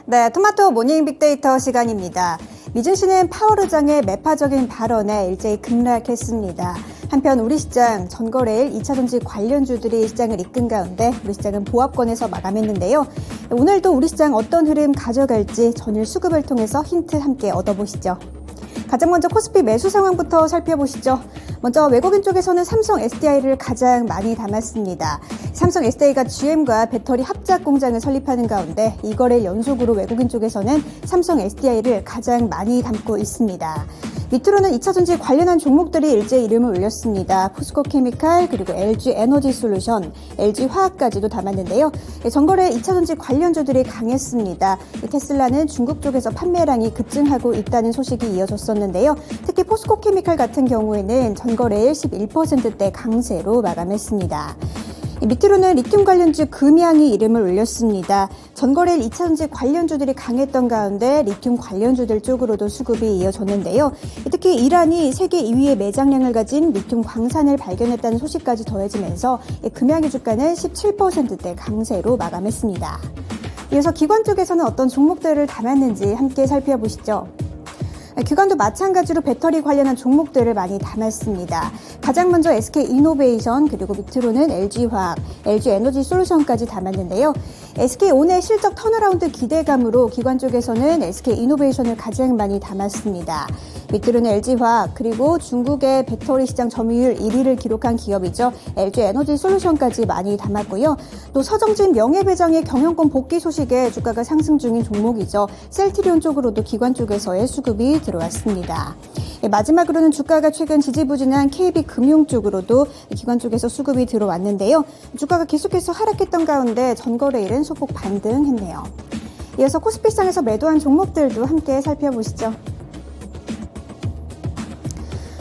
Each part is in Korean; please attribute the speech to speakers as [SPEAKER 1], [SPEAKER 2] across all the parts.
[SPEAKER 1] 네, 토마토 모닝 빅데이터 시간입니다. 미증시는 파월 의장의 매파적인 발언에 일제히 급락했습니다. 한편 우리 시장 전거래일 2차전지 관련주들이 시장을 이끈 가운데 우리 시장은 보합권에서 마감했는데요. 오늘도 우리 시장 어떤 흐름 가져갈지 전일 수급을 통해서 힌트 함께 얻어보시죠. 가장 먼저 코스피 매수 상황부터 살펴보시죠. 먼저 외국인 쪽에서는 삼성 SDI를 가장 많이 담았습니다. 삼성 SDI가 GM과 배터리 합작 공장을 설립하는 가운데 이 거래일 연속으로 외국인 쪽에서는 삼성 SDI를 가장 많이 담고 있습니다. 밑으로는 2차전지 관련한 종목들이 일제히 이름을 올렸습니다. 포스코케미칼 그리고 LG에너지솔루션, LG화학까지도 담았는데요. 전거래 2차전지 관련주들이 강했습니다. 테슬라는 중국 쪽에서 판매량이 급증하고 있다는 소식이 이어졌었는데요. 특히 포스코케미칼 같은 경우에는 전거래일 11%대 강세로 마감했습니다. 밑으로는 리튬 관련주 금양이 이름을 올렸습니다. 전거래일 2차전지 관련주들이 강했던 가운데 리튬 관련주들 쪽으로도 수급이 이어졌는데요. 특히 이란이 세계 2위의 매장량을 가진 리튬 광산을 발견했다는 소식까지 더해지면서 금양의 주가는 17%대 강세로 마감했습니다. 이어서 기관 쪽에서는 어떤 종목들을 담았는지 함께 살펴보시죠. 기관도 마찬가지로 배터리 관련한 종목들을 많이 담았습니다. 가장 먼저 SK이노베이션 그리고 밑으로는 LG화학, LG에너지솔루션까지 담았는데요. SK온의 실적 턴어라운드 기대감으로 기관 쪽에서는 SK이노베이션을 가장 많이 담았습니다. 밑으로는 LG화학 그리고 중국의 배터리 시장 점유율 1위를 기록한 기업이죠. LG에너지솔루션까지 많이 담았고요. 또 서정진 명예배당의 경영권 복귀 소식에 주가가 상승 중인 종목이죠. 셀트리온 쪽으로도 기관 쪽에서의 수급이 들어왔습니다. 마지막으로는 주가가 최근 지지부진한 KB금융 쪽으로도 기관 쪽에서 수급이 들어왔는데요. 주가가 계속해서 하락했던 가운데 전거래일은 소폭 반등했네요. 이어서 코스피상에서 매도한 종목들도 함께 살펴보시죠.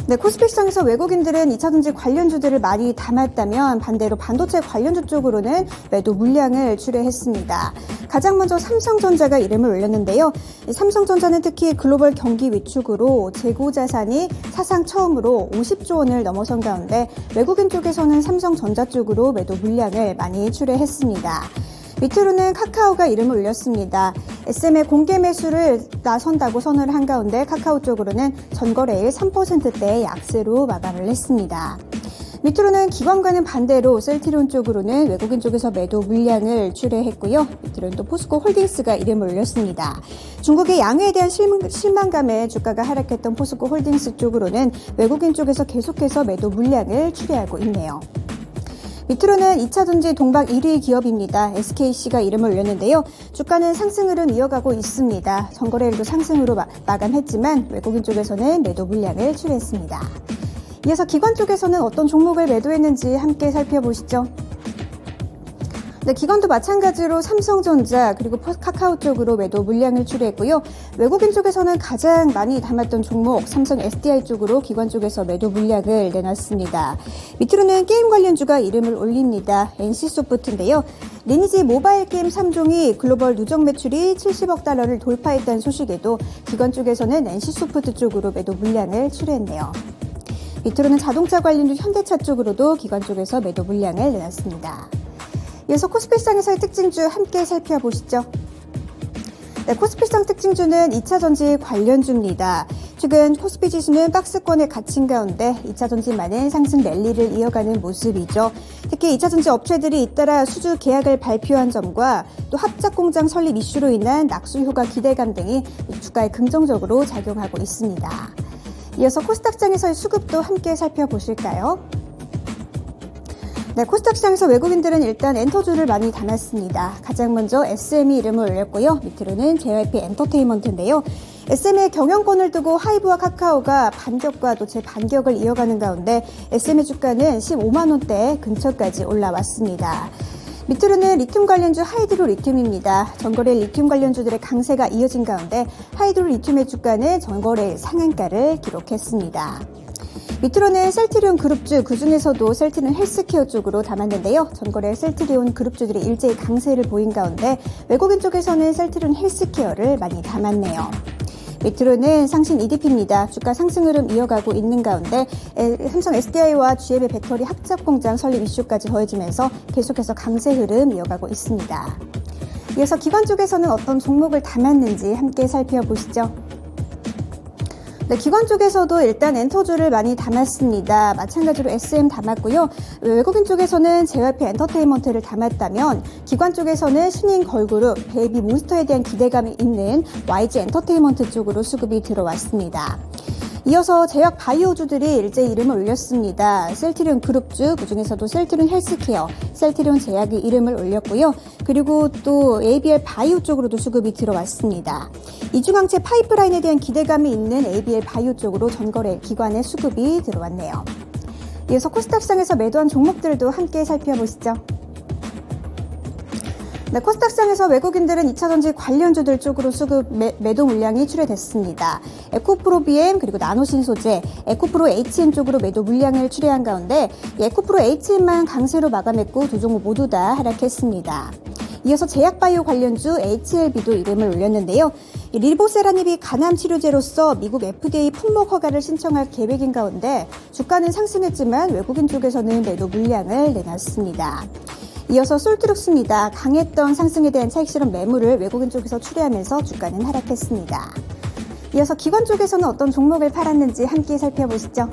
[SPEAKER 1] 네, 코스피상에서 외국인들은 2차전지 관련주들을 많이 담았다면 반대로 반도체 관련주 쪽으로는 매도 물량을 출회했습니다. 가장 먼저 삼성전자가 이름을 올렸는데요. 삼성전자는 특히 글로벌 경기 위축으로 재고 자산이 사상 처음으로 50조 원을 넘어선 가운데 외국인 쪽에서는 삼성전자 쪽으로 매도 물량을 많이 출회했습니다. 밑으로는 카카오가 이름을 올렸습니다. SM의 공개 매수를 나선다고 선언을 한 가운데 카카오 쪽으로는 전거래일 3%대의 약세로 마감을 했습니다. 밑으로는 기관과는 반대로 셀트리온 쪽으로는 외국인 쪽에서 매도 물량을 출회했고요. 밑으로는 또 포스코 홀딩스가 이름을 올렸습니다. 중국의 양회에 대한 실망감에 주가가 하락했던 포스코 홀딩스 쪽으로는 외국인 쪽에서 계속해서 매도 물량을 출회하고 있네요. 밑으로는 2차전지 동박 1위 기업입니다. SKC가 이름을 올렸는데요. 주가는 상승 흐름 이어가고 있습니다. 전거래일도 상승으로 마감했지만 외국인 쪽에서는 매도 물량을 출회했습니다. 이어서 기관 쪽에서는 어떤 종목을 매도했는지 함께 살펴보시죠. 네, 기관도 마찬가지로 삼성전자 그리고 카카오 쪽으로 매도 물량을 출회했고요. 외국인 쪽에서는 가장 많이 담았던 종목 삼성 SDI 쪽으로 기관 쪽에서 매도 물량을 내놨습니다. 밑으로는 게임 관련주가 이름을 올립니다. NC소프트인데요. 리니지 모바일 게임 3종이 글로벌 누적 매출이 70억 달러를 돌파했다는 소식에도 기관 쪽에서는 NC소프트 쪽으로 매도 물량을 출회했네요. 밑으로는 자동차 관련주 현대차 쪽으로도 기관 쪽에서 매도 물량을 내놨습니다. 이어서 코스피상에서의 특징주 함께 살펴보시죠. 네, 코스피상 특징주는 2차전지 관련주입니다. 최근 코스피 지수는 박스권에 갇힌 가운데 2차전지만은 상승 랠리를 이어가는 모습이죠. 특히 2차전지 업체들이 잇따라 수주 계약을 발표한 점과 또 합작 공장 설립 이슈로 인한 낙수 효과 기대감 등이 주가에 긍정적으로 작용하고 있습니다. 이어서 코스닥장에서의 수급도 함께 살펴보실까요? 네, 코스닥 시장에서 외국인들은 일단 엔터주를 많이 담았습니다. 가장 먼저 SM이 이름을 올렸고요. 밑으로는 JYP 엔터테인먼트인데요. SM의 경영권을 두고 하이브와 카카오가 반격과 또 재반격을 이어가는 가운데 SM의 주가는 15만 원대 근처까지 올라왔습니다. 밑으로는 리튬 관련주 하이드로 리튬입니다. 전거래일 리튬 관련주들의 강세가 이어진 가운데 하이드로 리튬의 주가는 전거래일 상한가를 기록했습니다. 밑으로는 셀트리온 그룹주, 그중에서도 셀트리온 헬스케어 쪽으로 담았는데요. 전거래 셀트리온 그룹주들이 일제히 강세를 보인 가운데 외국인 쪽에서는 셀트리온 헬스케어를 많이 담았네요. 밑으로는 상신 EDP입니다. 주가 상승 흐름 이어가고 있는 가운데 삼성 SDI와 GM의 배터리 합작 공장 설립 이슈까지 더해지면서 계속해서 강세 흐름 이어가고 있습니다. 이어서 기관 쪽에서는 어떤 종목을 담았는지 함께 살펴보시죠. 네, 기관 쪽에서도 일단 엔터주를 많이 담았습니다. 마찬가지로 SM 담았고요. 외국인 쪽에서는 JYP 엔터테인먼트를 담았다면 기관 쪽에서는 신인 걸그룹 베이비 몬스터에 대한 기대감이 있는 YG 엔터테인먼트 쪽으로 수급이 들어왔습니다. 이어서 제약 바이오주들이 일제히 이름을 올렸습니다. 셀트리온 그룹주, 그중에서도 셀트리온 헬스케어, 셀트리온 제약이 이름을 올렸고요. 그리고 또 ABL 바이오 쪽으로도 수급이 들어왔습니다. 이중항체 파이프라인에 대한 기대감이 있는 ABL 바이오 쪽으로 전거래 기관의 수급이 들어왔네요. 이어서 코스닥 시장에서 매도한 종목들도 함께 살펴보시죠. 네, 코스닥 시장에서 외국인들은 2차전지 관련주들 쪽으로 수급 매도 물량이 출회됐습니다. 에코프로 BM 그리고 나노신소재, 에코프로 HM 쪽으로 매도 물량을 출회한 가운데 에코프로 HM만 강세로 마감했고 두 종목 모두 다 하락했습니다. 이어서 제약바이오 관련주 HLB도 이름을 올렸는데요. 리보세라닙이 간암 치료제로서 미국 FDA 품목 허가를 신청할 계획인 가운데 주가는 상승했지만 외국인 쪽에서는 매도 물량을 내놨습니다. 이어서 솔트룩스입니다. 강했던 상승에 대한 차익 실현 매물을 외국인 쪽에서 출회하면서 주가는 하락했습니다. 이어서 기관 쪽에서는 어떤 종목을 팔았는지 함께 살펴보시죠.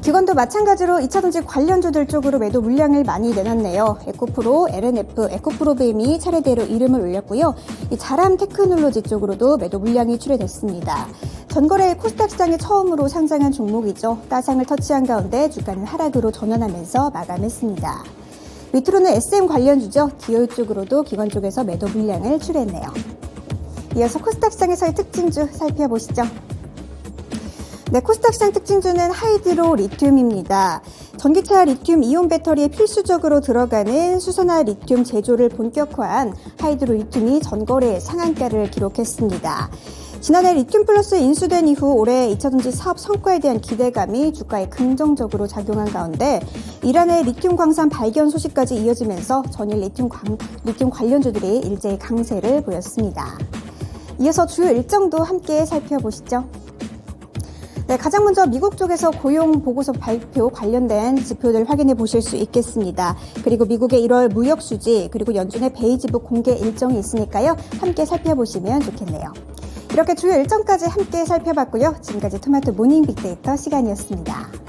[SPEAKER 1] 기관도 마찬가지로 2차전지 관련주들 쪽으로 매도 물량을 많이 내놨네요. 에코프로, LNF, 에코프로 BM이 차례대로 이름을 올렸고요. 이 자람 테크놀로지 쪽으로도 매도 물량이 출회됐습니다. 전거래 코스닥 시장에 처음으로 상장한 종목이죠. 따상을 터치한 가운데 주가는 하락으로 전환하면서 마감했습니다. 밑으로는 SM 관련주죠. 디올 쪽으로도 기관 쪽에서 매도 물량을 출했네요. 이어서 코스닥 시장에서의 특징주 살펴보시죠. 네, 코스닥 시장 특징주는 하이드로 리튬입니다. 전기차 리튬 이온 배터리에 필수적으로 들어가는 수소나 리튬 제조를 본격화한 하이드로 리튬이 전거래 상한가를 기록했습니다. 지난해 리튬 플러스 인수된 이후 올해 2차전지 사업 성과에 대한 기대감이 주가에 긍정적으로 작용한 가운데 이란의 리튬 광산 발견 소식까지 이어지면서 전일 리튬 관련주들이 일제히 강세를 보였습니다. 이어서 주요 일정도 함께 살펴보시죠. 네, 가장 먼저 미국 쪽에서 고용 보고서 발표 관련된 지표들 확인해 보실 수 있겠습니다. 그리고 미국의 1월 무역 수지, 그리고 연준의 베이지북 공개 일정이 있으니까요. 함께 살펴보시면 좋겠네요. 이렇게 주요 일정까지 함께 살펴봤고요. 지금까지 토마토 모닝 빅데이터 시간이었습니다.